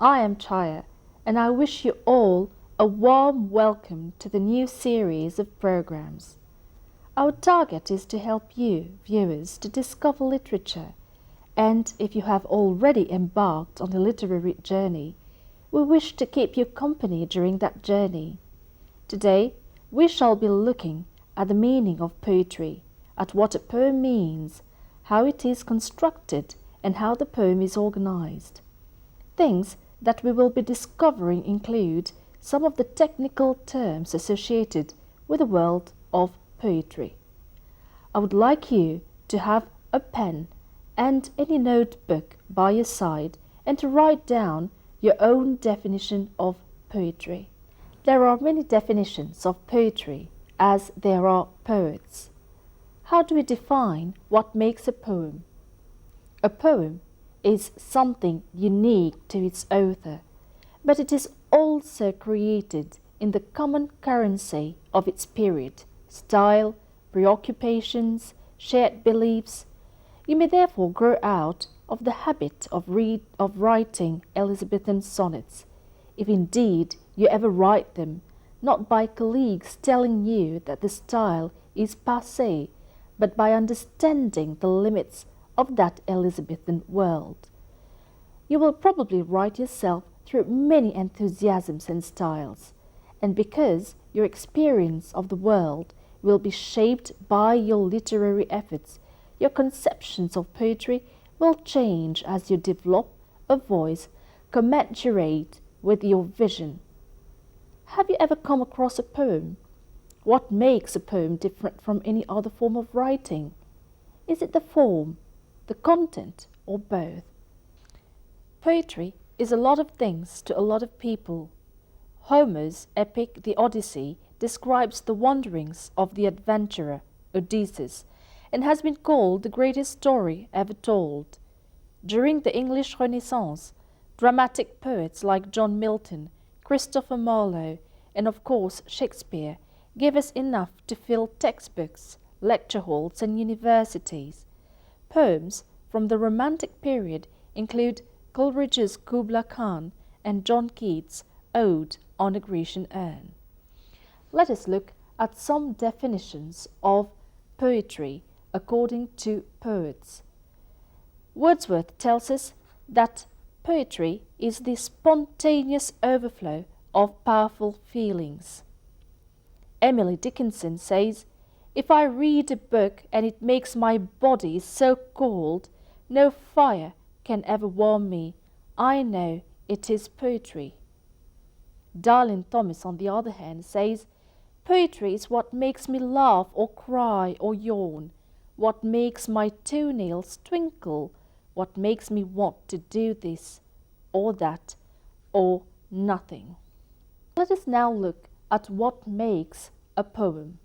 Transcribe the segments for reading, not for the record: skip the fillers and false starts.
I am Chaya, and I wish you all a warm welcome to the new series of programs. Our target is to help you, viewers, to discover literature, and if you have already embarked on a literary journey, we wish to keep you company during that journey. Today, we shall be looking at the meaning of poetry, at what a poem means, how it is constructed, and how the poem is organized. Things that we will be discovering include some of the technical terms associated with the world of poetry. I would like you to have a pen and any notebook by your side and to write down your own definition of poetry. There are many definitions of poetry as there are poets. How do we define what makes a poem? A poem is something unique to its author, but it is also created in the common currency of its period, style, preoccupations, shared beliefs. You may therefore grow out of the habit of writing Elizabethan sonnets, if indeed you ever write them, not by colleagues telling you that the style is passé, but by understanding the limits of that Elizabethan world. You will probably write yourself through many enthusiasms and styles, and because your experience of the world will be shaped by your literary efforts, your conceptions of poetry will change as you develop a voice commensurate with your vision. Have you ever come across a poem? What makes a poem different from any other form of writing? Is it the form, the content, or both? Poetry is a lot of things to a lot of people. Homer's epic The Odyssey describes the wanderings of the adventurer Odysseus and has been called the greatest story ever told. During the English Renaissance, dramatic poets like John Milton, Christopher Marlowe, and of course Shakespeare gave us enough to fill textbooks, lecture halls, and universities. Poems from the Romantic period include Coleridge's Kubla Khan and John Keats' Ode on a Grecian Urn. Let us look at some definitions of poetry according to poets. Wordsworth tells us that poetry is the spontaneous overflow of powerful feelings. Emily Dickinson says, "If I read a book and it makes my body so cold, no fire can ever warm me. I know it is poetry." Darlene Thomas, on the other hand, says, "Poetry is what makes me laugh or cry or yawn, what makes my toenails twinkle, what makes me want to do this or that or nothing." Let us now look at what makes a poem.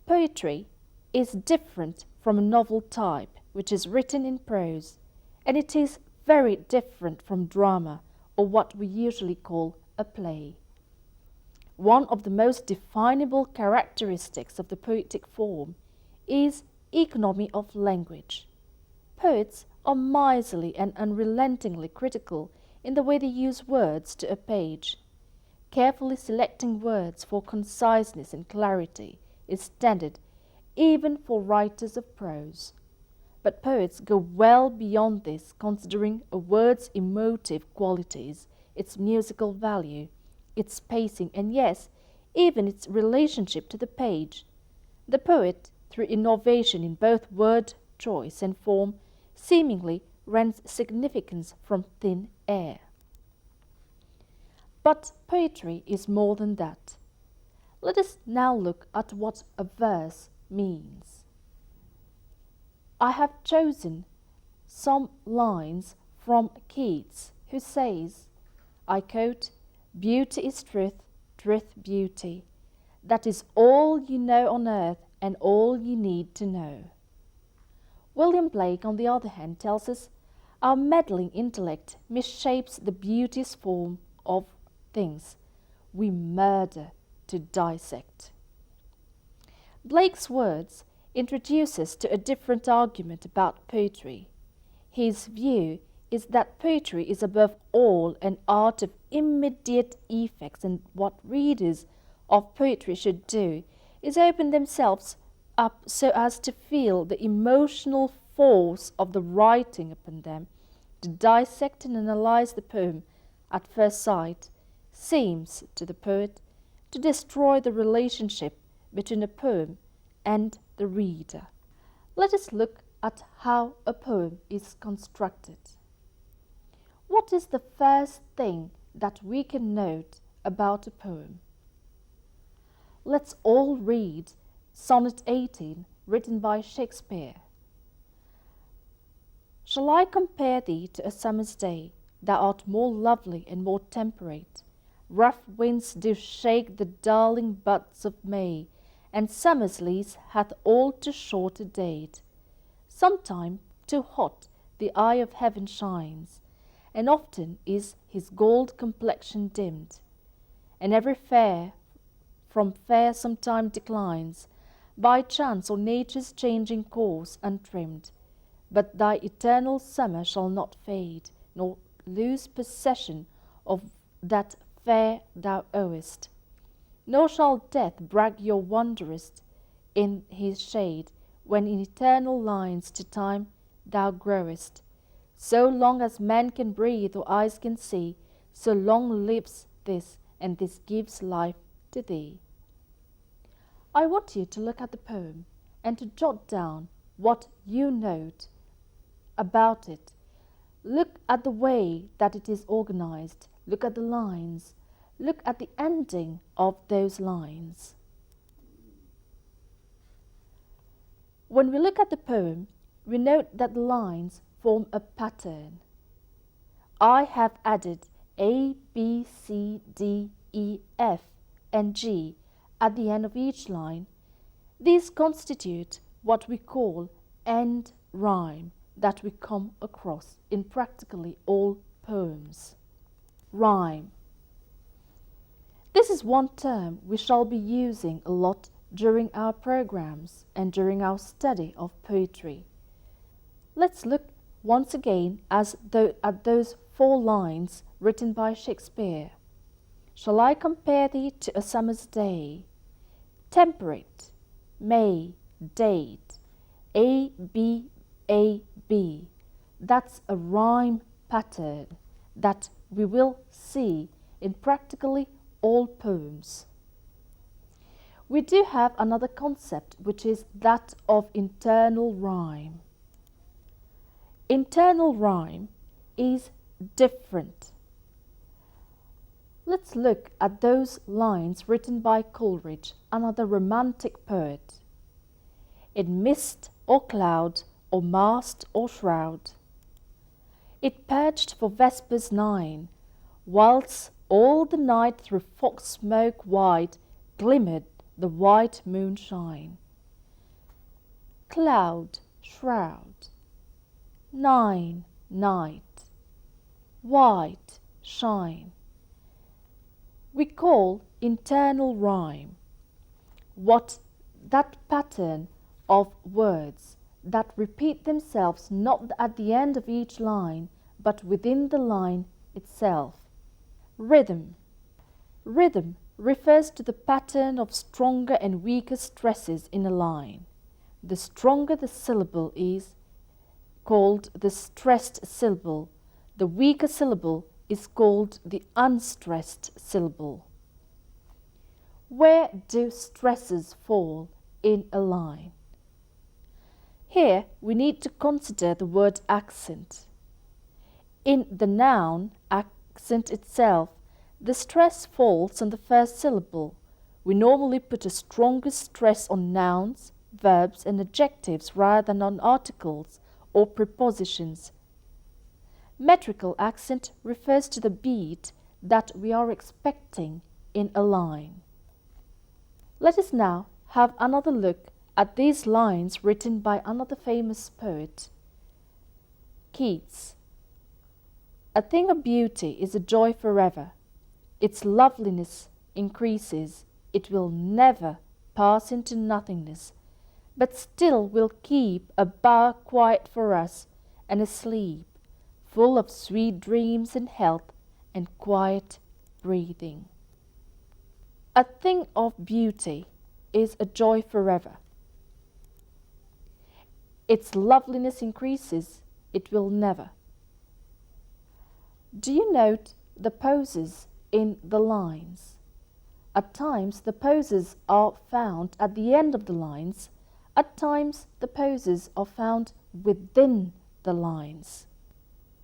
Poetry is different from a novel type, which is written in prose, and it is very different from drama, or what we usually call a play. One of the most definable characteristics of the poetic form is economy of language. Poets are miserly and unrelentingly critical in the way they use words to a page. Carefully selecting words for conciseness and clarity is standard even for writers of prose. But poets go well beyond this, considering a word's emotive qualities, its musical value, its pacing, and yes, even its relationship to the page. The poet, through innovation in both word choice and form, seemingly rents significance from thin air. But poetry is more than that. Let us now look at what a verse means. I have chosen some lines from Keats, who says, I quote, "Beauty is truth, truth beauty. That is all you know on earth and all you need to know." William Blake, on the other hand, tells us, "Our meddling intellect misshapes the beauteous form of things. We murder to dissect." Blake's words introduce us to a different argument about poetry. His view is that poetry is above all an art of immediate effects, and what readers of poetry should do is open themselves up so as to feel the emotional force of the writing upon them. To dissect and analyze the poem at first sight seems to the poet to destroy the relationship between a poem and the reader. Let us look at how a poem is constructed. What is the first thing that we can note about a poem? Let's all read Sonnet 18, written by Shakespeare. Shall I compare thee to a summer's day? Thou art more lovely and more temperate. Rough winds do shake the darling buds of May, and summer's lease hath all too short a date. Sometime too hot the eye of heaven shines, and often is his gold complexion dimmed, and every fair from fair sometime declines, by chance or nature's changing course untrimmed. But thy eternal summer shall not fade, nor lose possession of that fair thou owest. Nor shall death brag your wanderest in his shade, when in eternal lines to time thou growest. So long as man can breathe or eyes can see, so long lives this, and this gives life to thee. I want you to look at the poem and to jot down what you note about it. Look at the way that it is organized. Look at the lines. Look at the ending of those lines. When we look at the poem, we note that the lines form a pattern. I have added A, B, C, D, E, F, and G at the end of each line. These constitute what we call end rhyme that we come across in practically all poems. Rhyme. This is one term we shall be using a lot during our programs and during our study of poetry. Let's look once again at those 4 lines written by Shakespeare. Shall I compare thee to a summer's day? Temperate, May, date, A, B, A, B. That's a rhyme pattern that we will see in practically all poems. We do have another concept, which is that of internal rhyme. Internal rhyme is different. Let's look at those lines written by Coleridge, another romantic poet. In mist or cloud, or mast or shroud, it perched for vespers 9, whilst all the night through fog smoke wide glimmered the white moonshine. Cloud, shroud, 9, night, white, shine. We call internal rhyme what that pattern of words that repeat themselves not at the end of each line, but within the line itself. Rhythm. Rhythm refers to the pattern of stronger and weaker stresses in a line. The stronger the syllable is called the stressed syllable. The weaker syllable is called the unstressed syllable. Where do stresses fall in a line? Here we need to consider the word accent. In the noun accent itself, the stress falls on the first syllable. We normally put a stronger stress on nouns, verbs and adjectives rather than on articles or prepositions. Metrical accent refers to the beat that we are expecting in a line. Let us now have another look at these lines written by another famous poet, Keats. A thing of beauty is a joy forever. Its loveliness increases. It will never pass into nothingness, but still will keep a bower quiet for us and asleep, full of sweet dreams and health and quiet breathing. A thing of beauty is a joy forever. Its loveliness increases, it will never. Do you note the pauses in the lines? At times the pauses are found at the end of the lines, at times the pauses are found within the lines.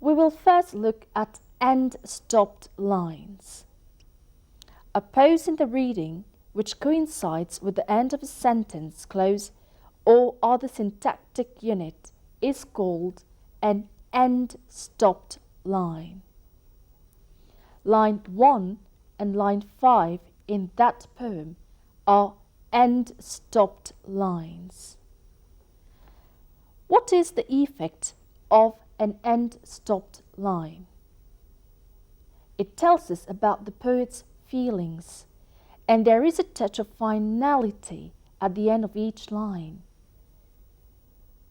We will first look at end-stopped lines. A pause in the reading which coincides with the end of a sentence close or other syntactic unit is called an end-stopped line. Line 1 and line 5 in that poem are end-stopped lines. What is the effect of an end-stopped line? It tells us about the poet's feelings, and there is a touch of finality at the end of each line.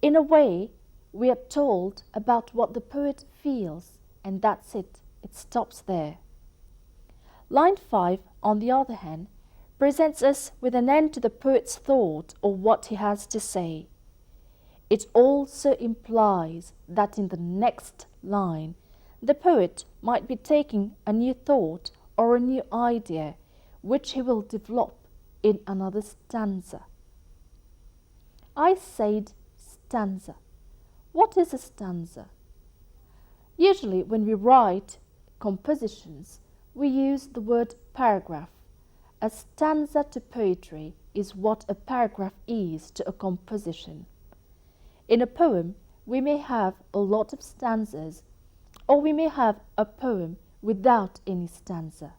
In a way, we are told about what the poet feels, and that's it. It stops there. Line 5, on the other hand, presents us with an end to the poet's thought or what he has to say. It also implies that in the next line, the poet might be taking a new thought or a new idea, which he will develop in another stanza. I said stanza. What is a stanza? Usually when we write compositions, we use the word paragraph. A stanza to poetry is what a paragraph is to a composition. In a poem, we may have a lot of stanzas, or we may have a poem without any stanza.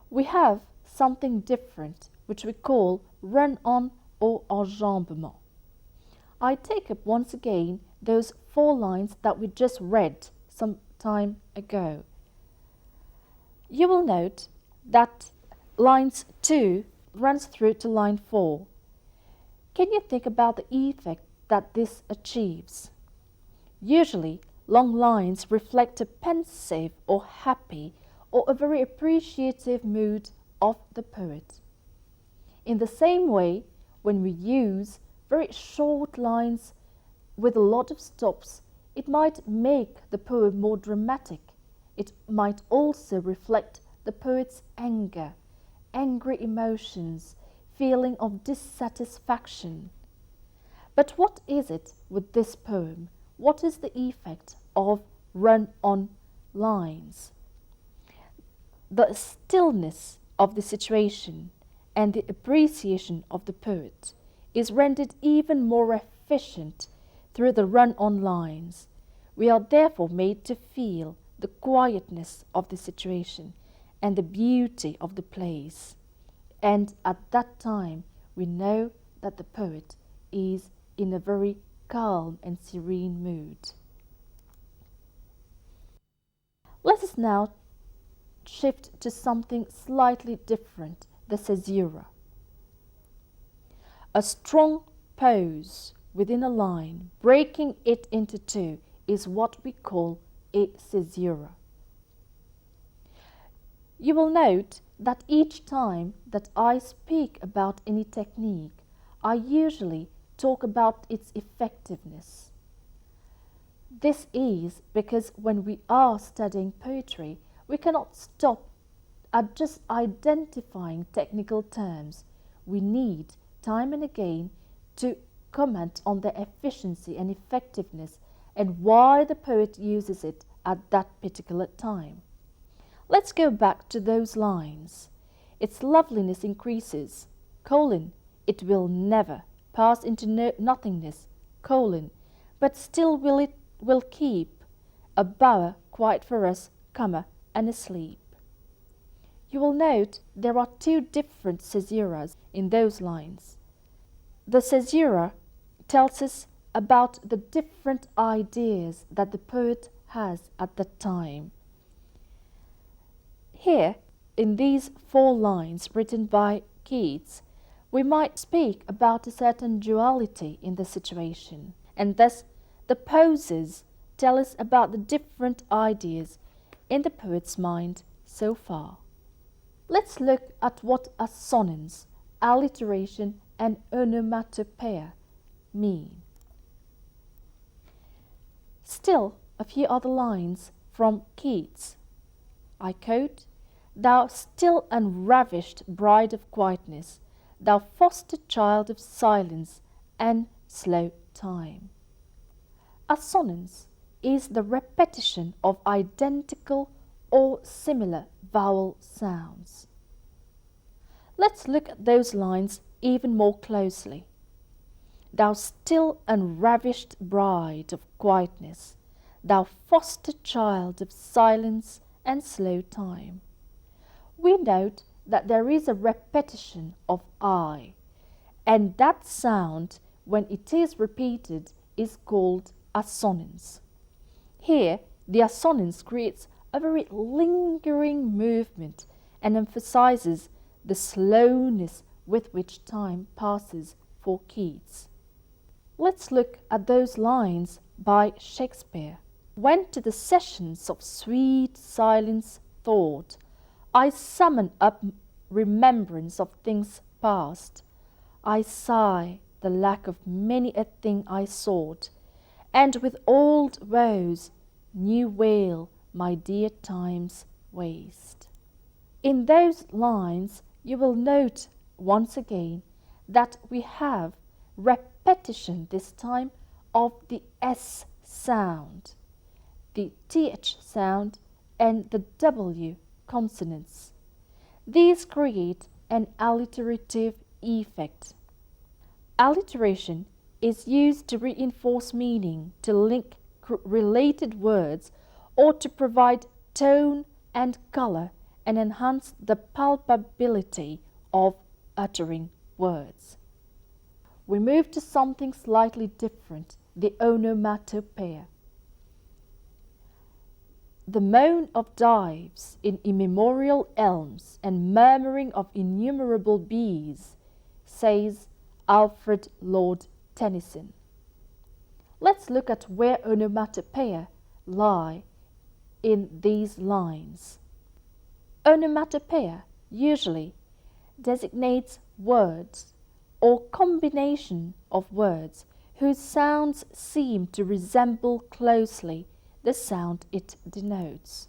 We have something different, which we call run-on or enjambement. I take up once again those 4 lines that we just read some time ago. You will note that lines 2 runs through to line 4. Can you think about the effect that this achieves? Usually, long lines reflect a pensive or happy or a very appreciative mood of the poet. In the same way, when we use very short lines with a lot of stops, it might make the poem more dramatic. It might also reflect the poet's anger, angry emotions, feeling of dissatisfaction. But what is it with this poem? What is the effect of run-on lines? The stillness of the situation and the appreciation of the poet is rendered even more efficient through the run-on lines. We are therefore made to feel the quietness of the situation and the beauty of the place. And at that time, we know that the poet is in a very calm and serene mood. Let us now shift to something slightly different, the caesura. A strong pause within a line, breaking it into 2, is what we call a caesura. You will note that each time that I speak about any technique, I usually talk about its effectiveness. This is because when we are studying poetry, we cannot stop at just identifying technical terms. We need time and again to comment on the efficiency and effectiveness and why the poet uses it at that particular time. Let's go back to those lines. Its loveliness increases, it will never pass into nothingness, but still will keep a bower quiet for us, and asleep. You will note there are 2 different caesuras in those lines. The caesura tells us about the different ideas that the poet has at that time. Here, in these 4 lines written by Keats, we might speak about a certain duality in the situation, and thus the pauses tell us about the different ideas in the poet's mind so far. Let's look at what assonance, alliteration and onomatopoeia mean. Still, a few other lines from Keats. I quote, "Thou still unravished bride of quietness, thou foster child of silence and slow time." Assonance is the repetition of identical or similar vowel sounds. Let's look at those lines even more closely. Thou still unravished bride of quietness, thou foster child of silence and slow time. We note that there is a repetition of I, and that sound, when it is repeated, is called assonance. Here, the assonance creates a very lingering movement and emphasizes the slowness with which time passes for Keats. Let's look at those lines by Shakespeare. "When to the sessions of sweet silence thought, I summon up remembrance of things past, I sigh the lack of many a thing I sought, and with old woes new wail my dear time's waste." In those lines you will note once again that we have repetition this time of the S sound, the TH sound and the W consonants. These create an alliterative effect. Alliteration is used to reinforce meaning, to link related words, or to provide tone and color and enhance the palpability of uttering words. We move to something slightly different, the onomatopoeia. "The moan of dives in immemorial elms and murmuring of innumerable bees," says Alfred Lord Tennyson. Let's look at where onomatopoeia lie in these lines. Onomatopoeia usually designates words or combination of words whose sounds seem to resemble closely the sound it denotes.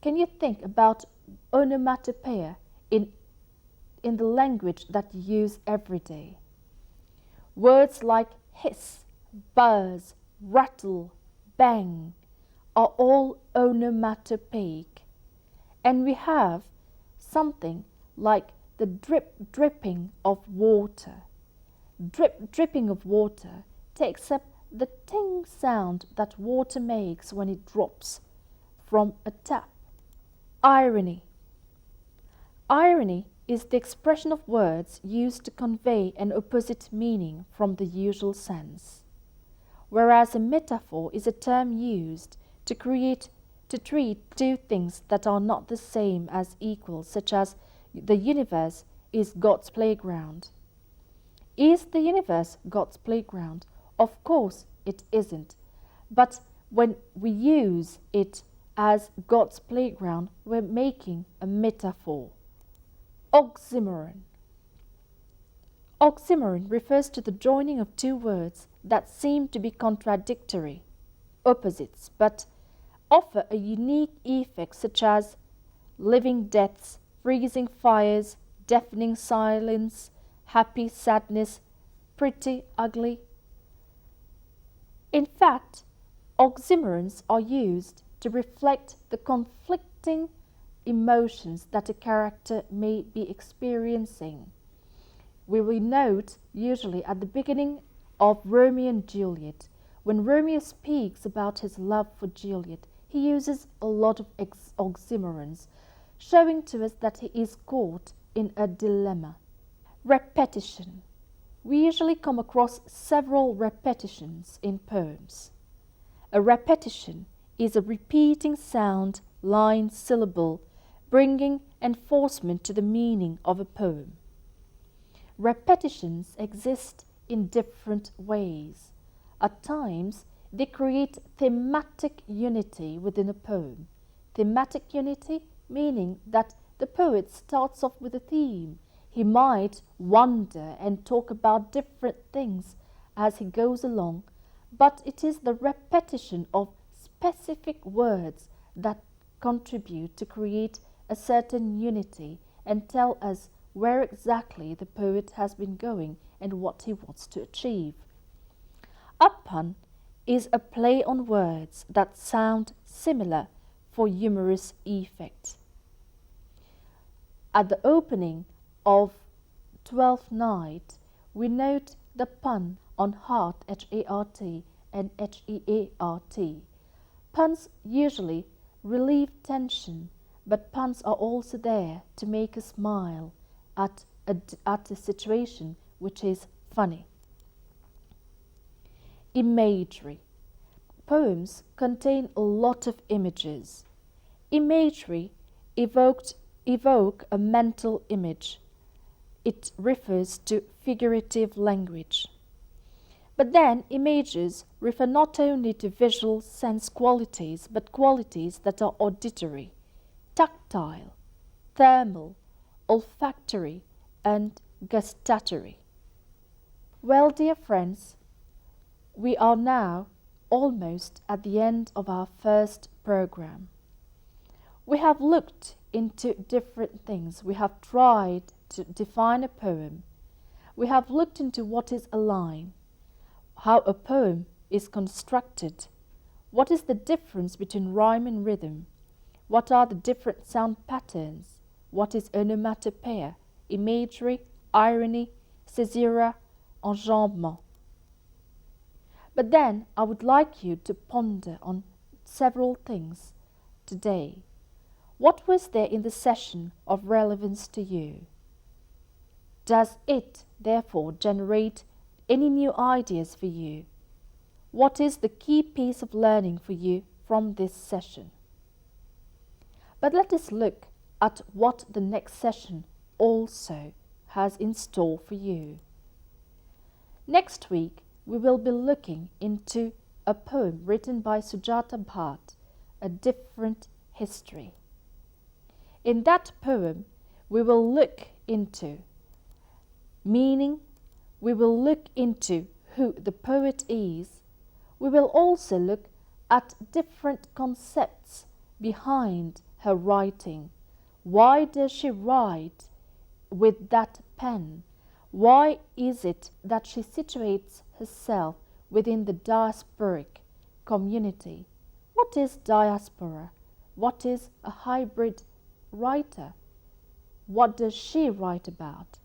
Can you think about onomatopoeia in the language that you use every day? Words like hiss, buzz, rattle, bang are all onomatopoeic. And we have something like the dripping of water. Dripping of water takes up the ting sound that water makes when it drops from a tap. Irony. Irony is the expression of words used to convey an opposite meaning from the usual sense, whereas a metaphor is a term used to treat two things that are not the same as equal, such as the universe is God's playground. Is the universe God's playground? Of course it isn't. But when we use it as God's playground, we're making a metaphor. Oxymoron. Oxymoron refers to the joining of two words that seem to be contradictory, opposites, but offer a unique effect, such as living deaths, freezing fires, deafening silence, happy sadness, pretty ugly. In fact, oxymorons are used to reflect the conflicting emotions that a character may be experiencing. We will note usually at the beginning of Romeo and Juliet, when Romeo speaks about his love for Juliet, he uses a lot of oxymorons, showing to us that he is caught in a dilemma. Repetition. We usually come across several repetitions in poems. A repetition is a repeating sound, line, syllable, bringing enforcement to the meaning of a poem. Repetitions exist in different ways. At times, they create thematic unity within a poem. Thematic unity meaning that the poet starts off with a theme. He might wander and talk about different things as he goes along, but it is the repetition of specific words that contribute to create a certain unity and tell us where exactly the poet has been going and what he wants to achieve. A pun is a play on words that sound similar for humorous effect. At the opening of Twelfth Night, we note the pun on heart, H-A-R-T, and H-E-A-R-T. Puns usually relieve tension, but puns are also there to make us smile at a situation which is funny. Imagery. Poems contain a lot of images. Imagery evoke a mental image. It refers to figurative language. But then images refer not only to visual sense qualities, but qualities that are auditory, tactile, thermal, olfactory, and gustatory. Well, dear friends, we are now almost at the end of our first program. We have looked into different things. We have tried to define a poem. We have looked into what is a line, how a poem is constructed, what is the difference between rhyme and rhythm, what are the different sound patterns, what is onomatopoeia, imagery, irony, caesura, enjambment. But then I would like you to ponder on several things today. What was there in the session of relevance to you? Does it, therefore, generate any new ideas for you? What is the key piece of learning for you from this session? But let us look at what the next session also has in store for you. Next week, we will be looking into a poem written by Sujata Bhatt, A Different History. In that poem, we will look into meaning, we will look into who the poet is, we will also look at different concepts behind her writing. Why does she write with that pen? Why is it that she situates herself within the diasporic community? What is diaspora? What is a hybrid writer? What does she write about?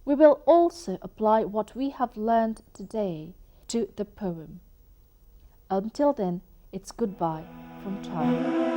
We will also apply what we have learned today to the poem. Until then, it's goodbye from Chaya.